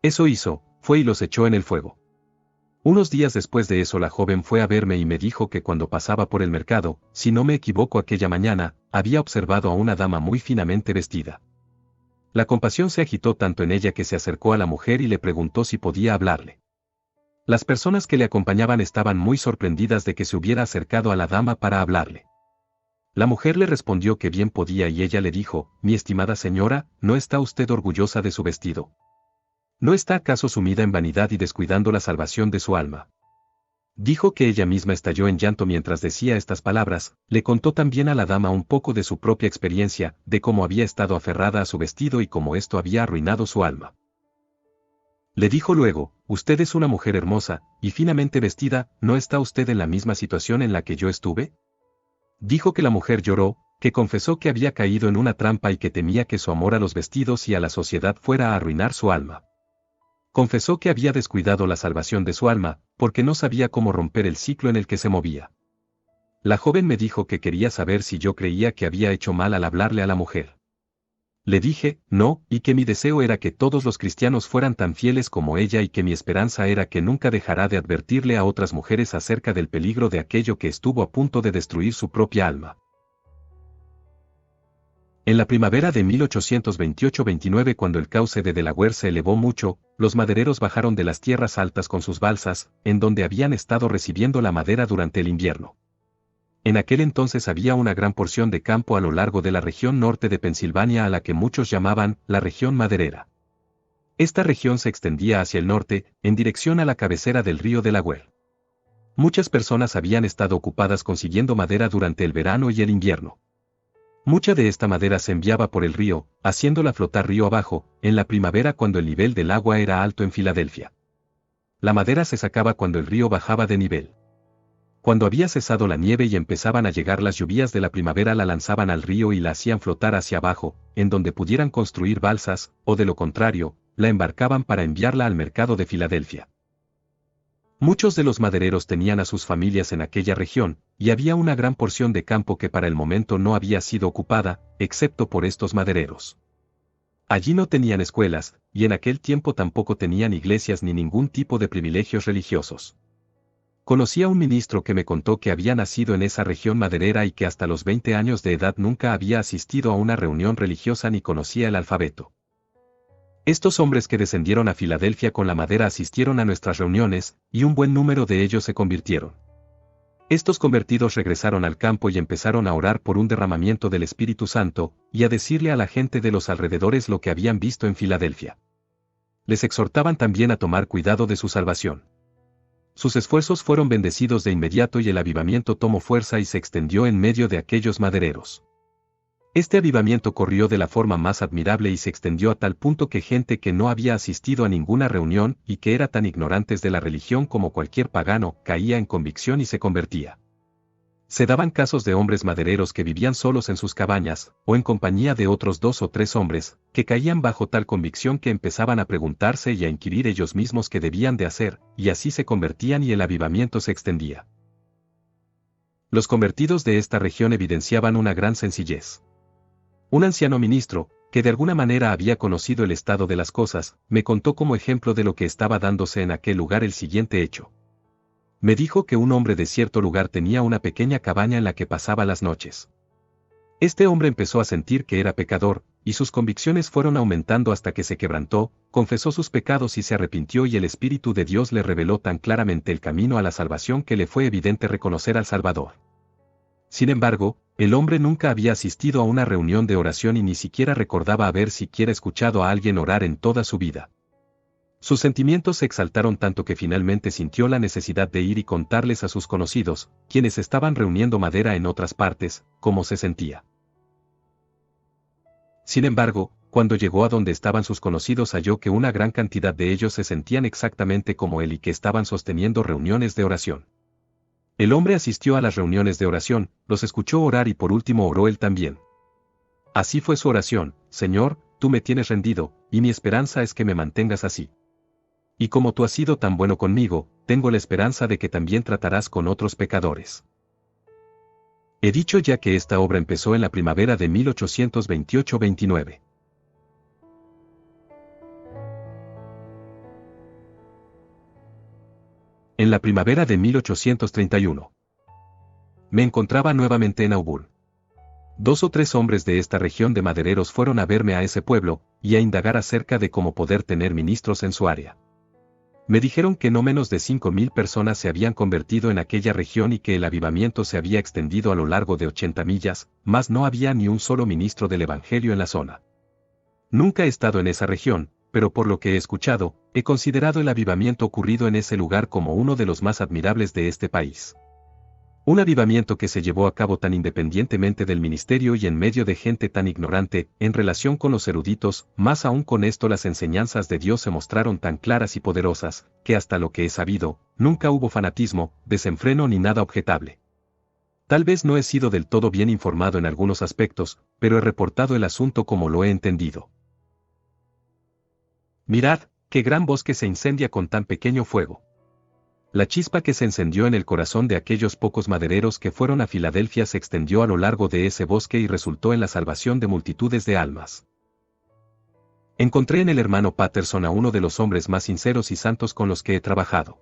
Eso hizo, fue y los echó en el fuego. Unos días después de eso la joven fue a verme y me dijo que cuando pasaba por el mercado, si no me equivoco aquella mañana, había observado a una dama muy finamente vestida. La compasión se agitó tanto en ella que se acercó a la mujer y le preguntó si podía hablarle. Las personas que le acompañaban estaban muy sorprendidas de que se hubiera acercado a la dama para hablarle. La mujer le respondió que bien podía y ella le dijo, mi estimada señora, ¿no está usted orgullosa de su vestido? ¿No está acaso sumida en vanidad y descuidando la salvación de su alma? Dijo que ella misma estalló en llanto mientras decía estas palabras, le contó también a la dama un poco de su propia experiencia, de cómo había estado aferrada a su vestido y cómo esto había arruinado su alma. Le dijo luego, usted es una mujer hermosa, y finamente vestida, ¿no está usted en la misma situación en la que yo estuve? Dijo que la mujer lloró, que confesó que había caído en una trampa y que temía que su amor a los vestidos y a la sociedad fuera a arruinar su alma. Confesó que había descuidado la salvación de su alma, porque no sabía cómo romper el ciclo en el que se movía. La joven me dijo que quería saber si yo creía que había hecho mal al hablarle a la mujer. Le dije, no, y que mi deseo era que todos los cristianos fueran tan fieles como ella y que mi esperanza era que nunca dejará de advertirle a otras mujeres acerca del peligro de aquello que estuvo a punto de destruir su propia alma. En la primavera de 1828-29 cuando el cauce de Delaware se elevó mucho, los madereros bajaron de las tierras altas con sus balsas, en donde habían estado recibiendo la madera durante el invierno. En aquel entonces había una gran porción de campo a lo largo de la región norte de Pensilvania a la que muchos llamaban la región maderera. Esta región se extendía hacia el norte, en dirección a la cabecera del río Delaware. Muchas personas habían estado ocupadas consiguiendo madera durante el verano y el invierno. Mucha de esta madera se enviaba por el río, haciéndola flotar río abajo, en la primavera cuando el nivel del agua era alto en Filadelfia. La madera se sacaba cuando el río bajaba de nivel. Cuando había cesado la nieve y empezaban a llegar las lluvias de la primavera la lanzaban al río y la hacían flotar hacia abajo, en donde pudieran construir balsas, o de lo contrario, la embarcaban para enviarla al mercado de Filadelfia. Muchos de los madereros tenían a sus familias en aquella región, y había una gran porción de campo que para el momento no había sido ocupada, excepto por estos madereros. Allí no tenían escuelas, y en aquel tiempo tampoco tenían iglesias ni ningún tipo de privilegios religiosos. Conocí a un ministro que me contó que había nacido en esa región maderera y que hasta los 20 años de edad nunca había asistido a una reunión religiosa ni conocía el alfabeto. Estos hombres que descendieron a Filadelfia con la madera asistieron a nuestras reuniones, y un buen número de ellos se convirtieron. Estos convertidos regresaron al campo y empezaron a orar por un derramamiento del Espíritu Santo, y a decirle a la gente de los alrededores lo que habían visto en Filadelfia. Les exhortaban también a tomar cuidado de su salvación. Sus esfuerzos fueron bendecidos de inmediato y el avivamiento tomó fuerza y se extendió en medio de aquellos madereros. Este avivamiento corrió de la forma más admirable y se extendió a tal punto que gente que no había asistido a ninguna reunión y que era tan ignorantes de la religión como cualquier pagano, caía en convicción y se convertía. Se daban casos de hombres madereros que vivían solos en sus cabañas, o en compañía de otros 2 o 3 hombres, que caían bajo tal convicción que empezaban a preguntarse y a inquirir ellos mismos qué debían de hacer, y así se convertían y el avivamiento se extendía. Los convertidos de esta región evidenciaban una gran sencillez. Un anciano ministro, que de alguna manera había conocido el estado de las cosas, me contó como ejemplo de lo que estaba dándose en aquel lugar el siguiente hecho. Me dijo que un hombre de cierto lugar tenía una pequeña cabaña en la que pasaba las noches. Este hombre empezó a sentir que era pecador, y sus convicciones fueron aumentando hasta que se quebrantó, confesó sus pecados y se arrepintió y el Espíritu de Dios le reveló tan claramente el camino a la salvación que le fue evidente reconocer al Salvador. Sin embargo, el hombre nunca había asistido a una reunión de oración y ni siquiera recordaba haber siquiera escuchado a alguien orar en toda su vida. Sus sentimientos se exaltaron tanto que finalmente sintió la necesidad de ir y contarles a sus conocidos, quienes estaban reuniendo madera en otras partes, cómo se sentía. Sin embargo, cuando llegó a donde estaban sus conocidos halló que una gran cantidad de ellos se sentían exactamente como él y que estaban sosteniendo reuniones de oración. El hombre asistió a las reuniones de oración, los escuchó orar y por último oró él también. Así fue su oración: Señor, tú me tienes rendido, y mi esperanza es que me mantengas así. Y como tú has sido tan bueno conmigo, tengo la esperanza de que también tratarás con otros pecadores. He dicho ya que esta obra empezó en la primavera de 1828-29. En la primavera de 1831. Me encontraba nuevamente en Auburn. 2 o 3 hombres de esta región de madereros fueron a verme a ese pueblo, y a indagar acerca de cómo poder tener ministros en su área. Me dijeron que no menos de 5,000 personas se habían convertido en aquella región y que el avivamiento se había extendido a lo largo de 80 millas, mas no había ni un solo ministro del Evangelio en la zona. Nunca he estado en esa región, pero por lo que he escuchado, he considerado el avivamiento ocurrido en ese lugar como uno de los más admirables de este país. Un avivamiento que se llevó a cabo tan independientemente del ministerio y en medio de gente tan ignorante, en relación con los eruditos, más aún con esto las enseñanzas de Dios se mostraron tan claras y poderosas, que hasta lo que he sabido, nunca hubo fanatismo, desenfreno ni nada objetable. Tal vez no he sido del todo bien informado en algunos aspectos, pero he reportado el asunto como lo he entendido. Mirad, qué gran bosque se incendia con tan pequeño fuego. La chispa que se encendió en el corazón de aquellos pocos madereros que fueron a Filadelfia se extendió a lo largo de ese bosque y resultó en la salvación de multitudes de almas. Encontré en el hermano Patterson a uno de los hombres más sinceros y santos con los que he trabajado.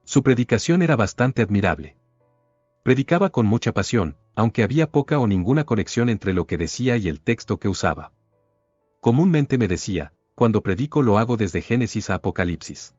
Su predicación era bastante admirable. Predicaba con mucha pasión, aunque había poca o ninguna conexión entre lo que decía y el texto que usaba. Comúnmente me decía: cuando predico lo hago desde Génesis a Apocalipsis.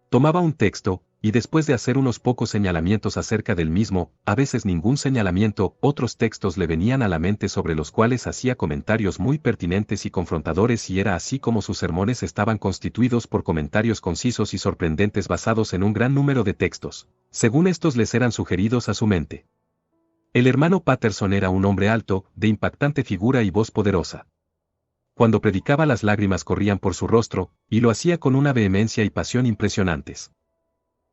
Tomaba un texto, y después de hacer unos pocos señalamientos acerca del mismo, a veces ningún señalamiento, otros textos le venían a la mente sobre los cuales hacía comentarios muy pertinentes y confrontadores, y era así como sus sermones estaban constituidos por comentarios concisos y sorprendentes basados en un gran número de textos, según estos les eran sugeridos a su mente. El hermano Patterson era un hombre alto, de impactante figura y voz poderosa. Cuando predicaba las lágrimas corrían por su rostro, y lo hacía con una vehemencia y pasión impresionantes.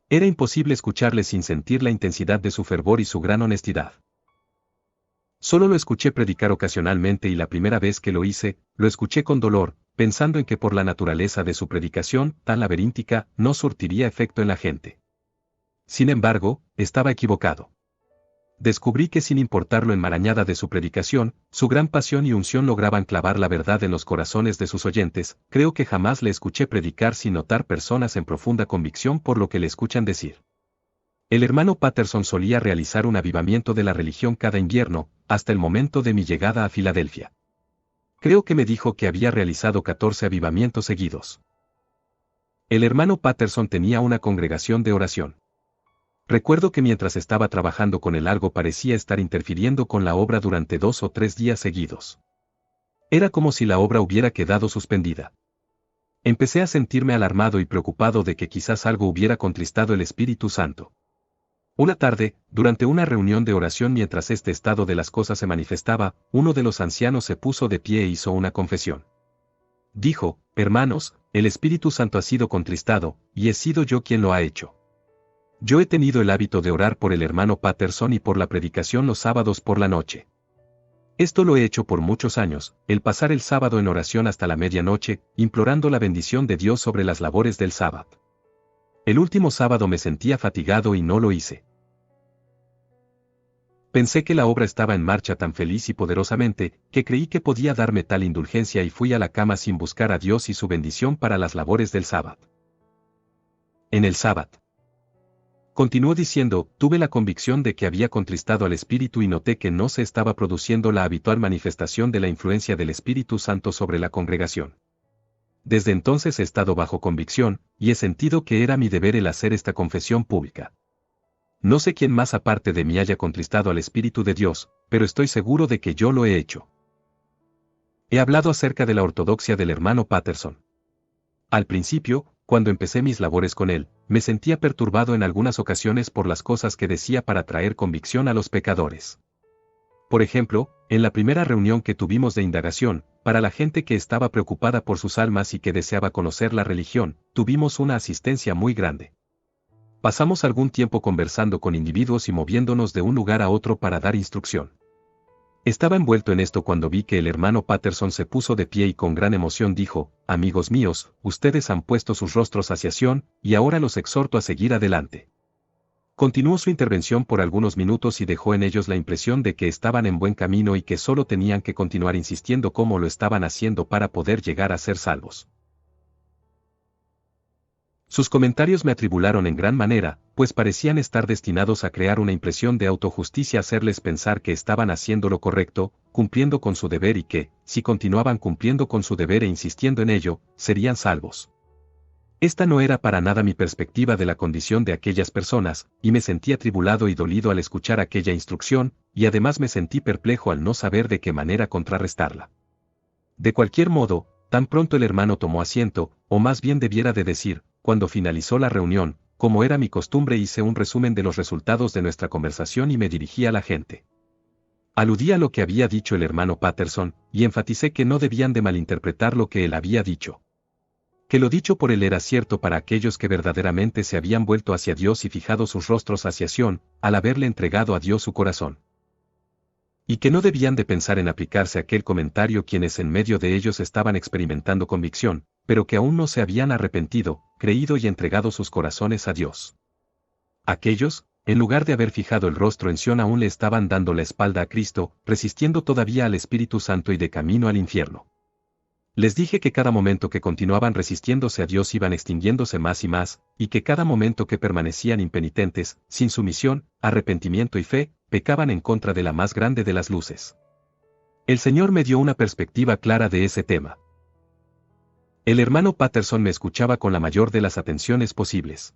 Era imposible escucharle sin sentir la intensidad de su fervor y su gran honestidad. Solo lo escuché predicar ocasionalmente y la primera vez que lo hice, lo escuché con dolor, pensando en que por la naturaleza de su predicación, tan laberíntica, no surtiría efecto en la gente. Sin embargo, estaba equivocado. Descubrí que sin importar lo enmarañada de su predicación, su gran pasión y unción lograban clavar la verdad en los corazones de sus oyentes. Creo que jamás le escuché predicar sin notar personas en profunda convicción por lo que le escuchan decir. El hermano Patterson solía realizar un avivamiento de la religión cada invierno, hasta el momento de mi llegada a Filadelfia. Creo que me dijo que había realizado 14 avivamientos seguidos. El hermano Patterson tenía una congregación de oración. Recuerdo que mientras estaba trabajando con él algo parecía estar interfiriendo con la obra durante 2 o 3 días seguidos. Era como si la obra hubiera quedado suspendida. Empecé a sentirme alarmado y preocupado de que quizás algo hubiera contristado el Espíritu Santo. Una tarde, durante una reunión de oración mientras este estado de las cosas se manifestaba, uno de los ancianos se puso de pie e hizo una confesión. Dijo: hermanos, el Espíritu Santo ha sido contristado, y he sido yo quien lo ha hecho. Yo he tenido el hábito de orar por el hermano Patterson y por la predicación los sábados por la noche. Esto lo he hecho por muchos años, el pasar el sábado en oración hasta la medianoche, implorando la bendición de Dios sobre las labores del sábado. El último sábado me sentía fatigado y no lo hice. Pensé que la obra estaba en marcha tan feliz y poderosamente, que creí que podía darme tal indulgencia y fui a la cama sin buscar a Dios y su bendición para las labores del sábado. En el sábado. Continuó diciendo, tuve la convicción de que había contristado al Espíritu y noté que no se estaba produciendo la habitual manifestación de la influencia del Espíritu Santo sobre la congregación. Desde entonces he estado bajo convicción, y he sentido que era mi deber el hacer esta confesión pública. No sé quién más aparte de mí haya contristado al Espíritu de Dios, pero estoy seguro de que yo lo he hecho. He hablado acerca de la ortodoxia del hermano Patterson. Al principio, cuando empecé mis labores con él, me sentía perturbado en algunas ocasiones por las cosas que decía para traer convicción a los pecadores. Por ejemplo, en la primera reunión que tuvimos de indagación, para la gente que estaba preocupada por sus almas y que deseaba conocer la religión, tuvimos una asistencia muy grande. Pasamos algún tiempo conversando con individuos y moviéndonos de un lugar a otro para dar instrucción. Estaba envuelto en esto cuando vi que el hermano Patterson se puso de pie y con gran emoción dijo: amigos míos, ustedes han puesto sus rostros hacia Sión, y ahora los exhorto a seguir adelante. Continuó su intervención por algunos minutos y dejó en ellos la impresión de que estaban en buen camino y que solo tenían que continuar insistiendo como lo estaban haciendo para poder llegar a ser salvos. Sus comentarios me atribularon en gran manera, pues parecían estar destinados a crear una impresión de autojusticia, hacerles pensar que estaban haciendo lo correcto, cumpliendo con su deber y que, si continuaban cumpliendo con su deber e insistiendo en ello, serían salvos. Esta no era para nada mi perspectiva de la condición de aquellas personas, y me sentí atribulado y dolido al escuchar aquella instrucción, y además me sentí perplejo al no saber de qué manera contrarrestarla. De cualquier modo, tan pronto el hermano tomó asiento, o más bien debiera de decir, cuando finalizó la reunión, como era mi costumbre, hice un resumen de los resultados de nuestra conversación y me dirigí a la gente. Aludí a lo que había dicho el hermano Patterson, y enfaticé que no debían de malinterpretar lo que él había dicho. Que lo dicho por él era cierto para aquellos que verdaderamente se habían vuelto hacia Dios y fijado sus rostros hacia Sión, al haberle entregado a Dios su corazón. Y que no debían de pensar en aplicarse aquel comentario quienes en medio de ellos estaban experimentando convicción, pero que aún no se habían arrepentido, creído y entregado sus corazones a Dios. Aquellos, en lugar de haber fijado el rostro en Sión, aún le estaban dando la espalda a Cristo, resistiendo todavía al Espíritu Santo y de camino al infierno. Les dije que cada momento que continuaban resistiéndose a Dios iban extinguiéndose más y más, y que cada momento que permanecían impenitentes, sin sumisión, arrepentimiento y fe, pecaban en contra de la más grande de las luces. El Señor me dio una perspectiva clara de ese tema. El hermano Patterson me escuchaba con la mayor de las atenciones posibles.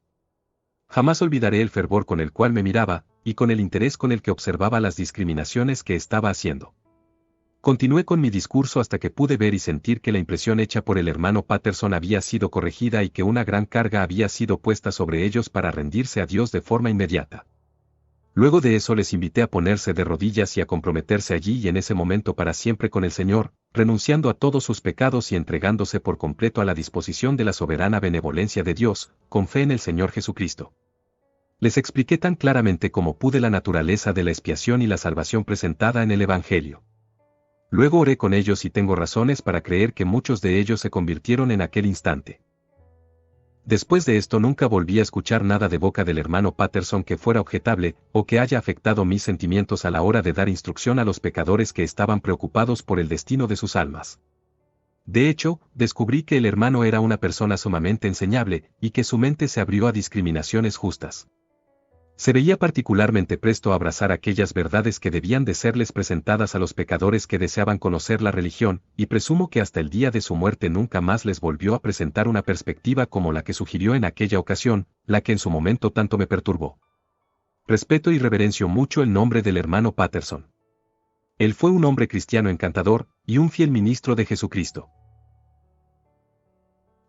Jamás olvidaré el fervor con el cual me miraba, y con el interés con el que observaba las discriminaciones que estaba haciendo. Continué con mi discurso hasta que pude ver y sentir que la impresión hecha por el hermano Patterson había sido corregida y que una gran carga había sido puesta sobre ellos para rendirse a Dios de forma inmediata. Luego de eso les invité a ponerse de rodillas y a comprometerse allí y en ese momento para siempre con el Señor, renunciando a todos sus pecados y entregándose por completo a la disposición de la soberana benevolencia de Dios, con fe en el Señor Jesucristo. Les expliqué tan claramente como pude la naturaleza de la expiación y la salvación presentada en el Evangelio. Luego oré con ellos y tengo razones para creer que muchos de ellos se convirtieron en aquel instante. Después de esto nunca volví a escuchar nada de boca del hermano Patterson que fuera objetable, o que haya afectado mis sentimientos a la hora de dar instrucción a los pecadores que estaban preocupados por el destino de sus almas. De hecho, descubrí que el hermano era una persona sumamente enseñable, y que su mente se abrió a discriminaciones justas. Se veía particularmente presto a abrazar aquellas verdades que debían de serles presentadas a los pecadores que deseaban conocer la religión, y presumo que hasta el día de su muerte nunca más les volvió a presentar una perspectiva como la que sugirió en aquella ocasión, la que en su momento tanto me perturbó. Respeto y reverencio mucho el nombre del hermano Patterson. Él fue un hombre cristiano encantador, y un fiel ministro de Jesucristo.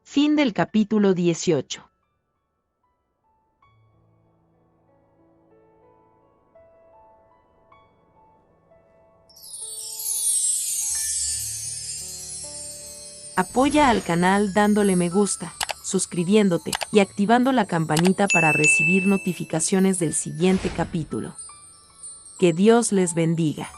Fin del capítulo 18. Apoya al canal dándole me gusta, suscribiéndote y activando la campanita para recibir notificaciones del siguiente capítulo. Que Dios les bendiga.